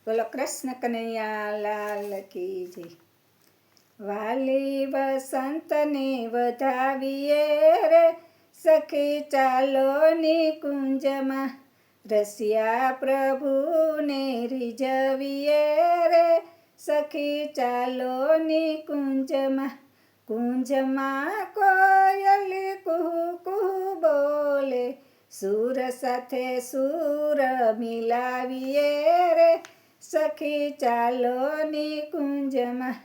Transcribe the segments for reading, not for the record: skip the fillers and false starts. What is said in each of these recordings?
બોલો કૃષ્ણ કનૈયા લાલ કી જય. વાલી વસંતને વધાવીએ રે સખી ચાલો નિકુંજમાં, રસિયા પ્રભુને રીઝવીએ રે સખી ચાલો નિકુંજમાં. કુંજમાં કોયલ કુહુ કુહુ બોલે, સૂર સાથે સૂર મિલાવીએ રે સખી ચાલો નિકુંજમાં.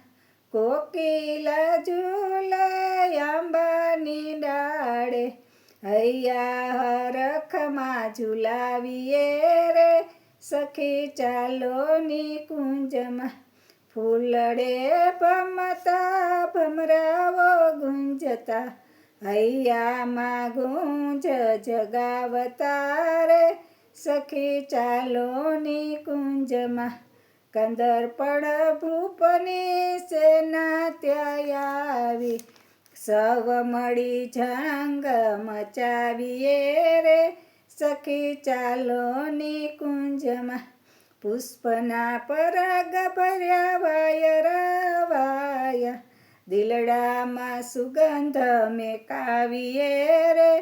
કોકિલા ઝૂલે આંબાની ડાળે, હૈયા હરખમાં ઝુલાવીએ રે સખી ચાલો નિકુંજમાં. ફૂલડે ભમતા ભમરાઓ ગુંજતા, હૈયામાં ગુંજ જગાવતા રે સખી ચાલો નિકુંજમાં. કંદર્પણ ભૂપની સેના ત્યાં આવી, સૌ મળી જંગ મચાવીએ રે સખી ચાલો નિકુંજમાં. પુષ્પના પરાગ ભર્યા વાયરા વાયા, દિલડામાં સુગંધ મેકાવીએ રે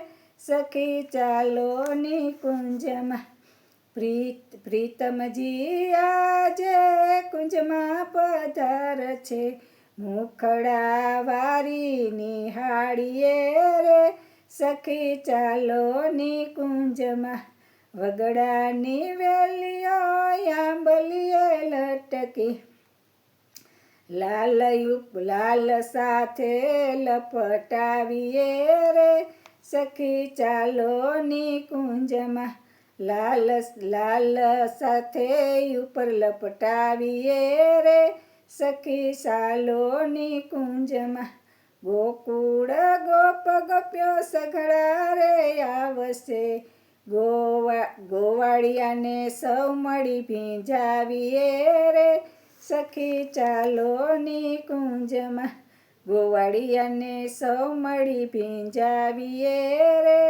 સખી ચાલો નિકુંજમાં. પ્રીતમજી આજે કુંજમાં પધાર છે, મુખડા વારી નિહાળીએ રે સખી ચાલો નિકુંજમાં. વગડાની વેલીઓ આંબલીએ લટકી, લાલ સાથે લપટાવીએ રે સખી ચાલો નિકુંજમાં. લાલ સાથે ઉપર લપટાવીએ રે સખી ચાલો નિકુંજમાં. ગોકુળ ગોપ ગોપ્યો સઘળા રે આવશે, ગોવાળિયાને સૌ મળી ભીંજાવીએ રે સખી ચાલો નિકુંજમાં. ગોવાળિયાને સૌ મળી ભીંજાવીએ રે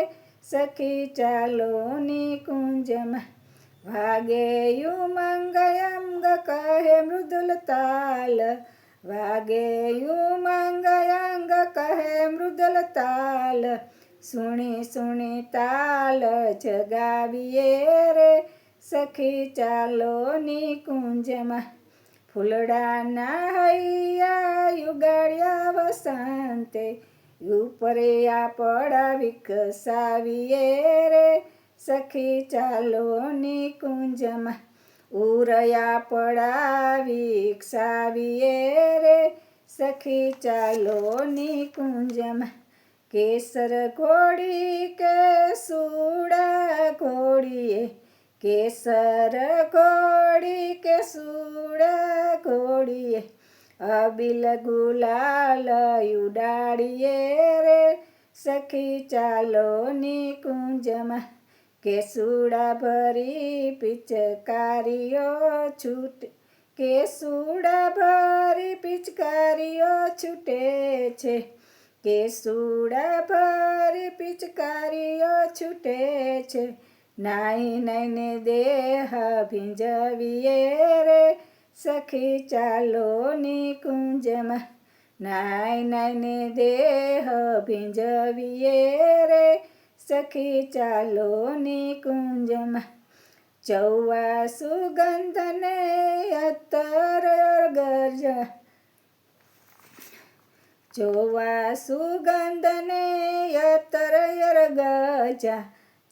સખી ચાલો નિકુંજમાં. વાગે ઉમંગ અંગ કહે મૃદુલ તાલ, વાગે ઉમંગ અંગ કહે મૃદુલ તાલ, સુણી સુણી તાલ જગાવીએ રે સખી ચાલો નિકુંજમાં. ફૂલડાના હૈયા યુગાડ્યા વસંતે, ઉપરે આપડા વિકસાવીએ રે સખી ચાલો નિકુંજમાં. ઉરયા પડા વિકસાવીએ રે સખી ચાલો નિકુંજમાં. કેસર ઘોડી કે સુડા ઘોડીએ, કેસર ઘોડી કે સુડા ઘોડીએ, અબિલ ગુલાલ ઉડાડીએ રે સખી ચાલો નિકુંજમાં. કેસુડા ભરી પિચકારીઓ છૂટે, કેસુડા ભરી પિચકારીઓ છૂટે છે, કેસુડા ભરી પિચકારીઓ છૂટે છે. નાઈ નાઈને દેહ ભીંજવીએ રે સખી ચાલો નિકુંજમાં. નાઈ નાઈને દેહ ભીંજવીએ રે સખી ચાલો નિકુંજમાં. ચૌવા સુગંધને અત્તર ગરજા, ચોવા સુગંધને અત્તર ગજા,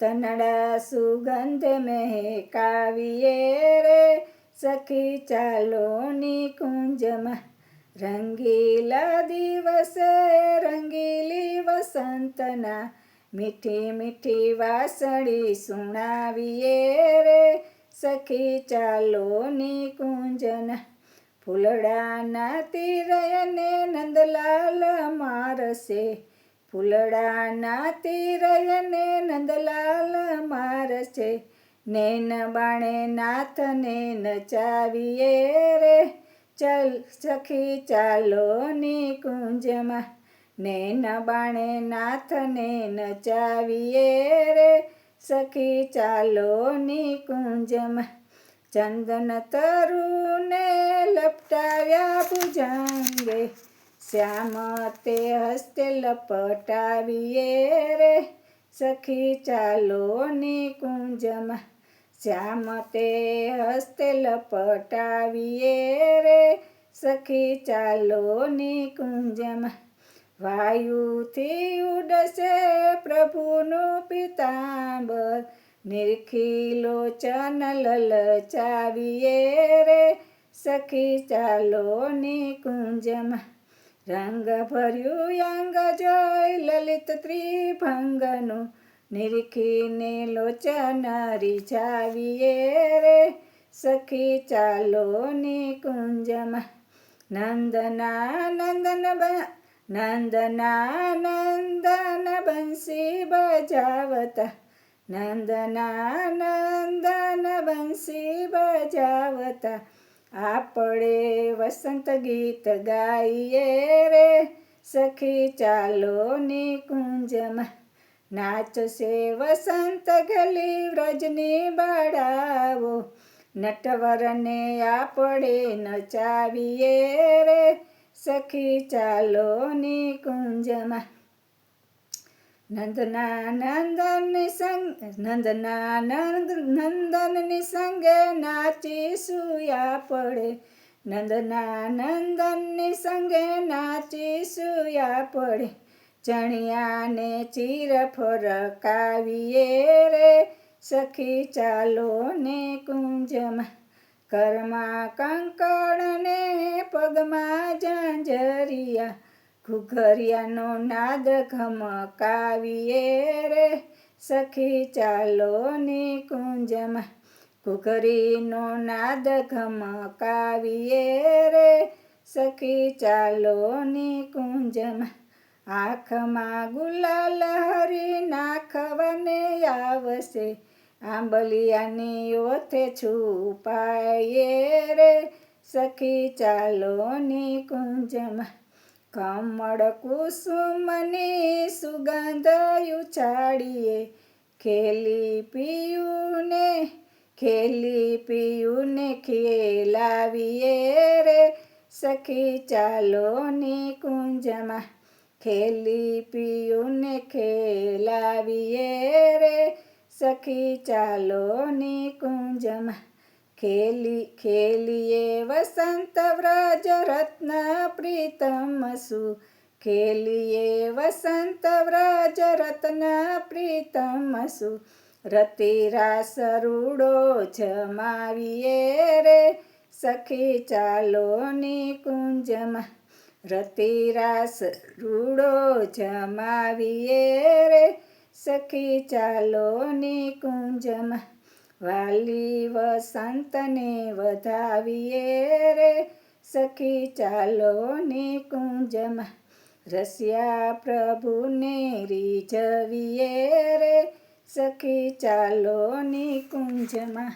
તનડા સુગંધ મહેકાવીએ રે સખી ચાલો નિકુંજમાં. રંગીલા દિવસે રંગીલી વસંતના, મીઠી મીઠી વાસળી સુણાવીએ રે સખી ચાલો નિકુંજના. ફૂલડાના તીરયને નંદલાલ મારશે, ફૂલડાના તીરયને નંદલાલ મારશે, નૈન બાણે નાથને નચાવીએ રે ચલ સખી ચાલો નિકુંજમાં. નૈન બાણે નાથને નચાવીએ રે સખી ચાલો નિકુંજમાં. ચંદન તરુને લપટાવ્યા ભુજંગે, શ્યામ તે હસ્તે લપટાવીએ રે સખી ચાલો નિકુંજમાં, શ્યામ તે હસ્તે લપટાવીએ રે સખી ચાલો નિકુંજમાં. વાયુથી ઉડશે પ્રભુનું પીતાંબર, નિરખી લોચન લલચાવીએ રે સખી ચાલો નિકુંજમાં. રંગ ભર્યું અંગ જોઈ લલિત ત્રિભંગનું, નિરખીને લોચન રીઝાવીએ રે સખી ચાલો નિકુંજમાં. નંદન બંસી બજાવતા, નંદન બંસી બજાવતા, આપણે વસંત ગીત ગાઈએ રે સખી ચાલો નિકુંજમાં. નાચશે વસંત ગલી વ્રજની બાળાઓ, નટવરને આપણે નચાવીએ રે સખી ચાલો નિકુંજમાં. નંદનની સંગે નાચીશું આપણે, નંદનની સંગે નાચીશું આપણે, ચણિયાને ચીર ફરકાવીએ રે સખી ચાલો નિકુંજમાં. કરમાં કંકણને પગમાં ઝાંઝરિયા, ઘુઘરિયાનો નાદ ઘમકાવીએ રે સખી ચાલો નિકુંજમાં. ઘુઘરીનો નાદ ઘમકાવીએ રે સખી ચાલો નિકુંજમાં. આંખમાં ગુલાલ હરી નાખવાને આવશે, આંબલિયાની ઓથે છુપાઈએ રે સખી ચાલો નિકુંજમાં. કમળ કુસુમની સુગંધ ઉછાળીએ, ખેલી પિયુને ખેલાવીએ રે સખી ચાલો નિકુંજમાં. ખેલી પિયુને ખેલાવીએ રે સખી ચાલો નિકુંજમાં. ખેલીએ વસંત વ્રજ રત્ન પ્રીતમ સુ, ખેલીએ વસંત વ્રજ રત્ન પ્રીતમ સુ, રતિરાસ રૂડો જમાવીએ રે સખી ચાલો નિકુંજમાં. રતિરાસ રૂડો જમાવીએ રે સખી ચાલો નિકુંજમાં. વાલી વસંતને વધાવીએ રે સખી ચાલો નિકુંજમાં. રસિયા પ્રભુને રીઝવીએ રે સખી ચાલો નિકુંજમાં.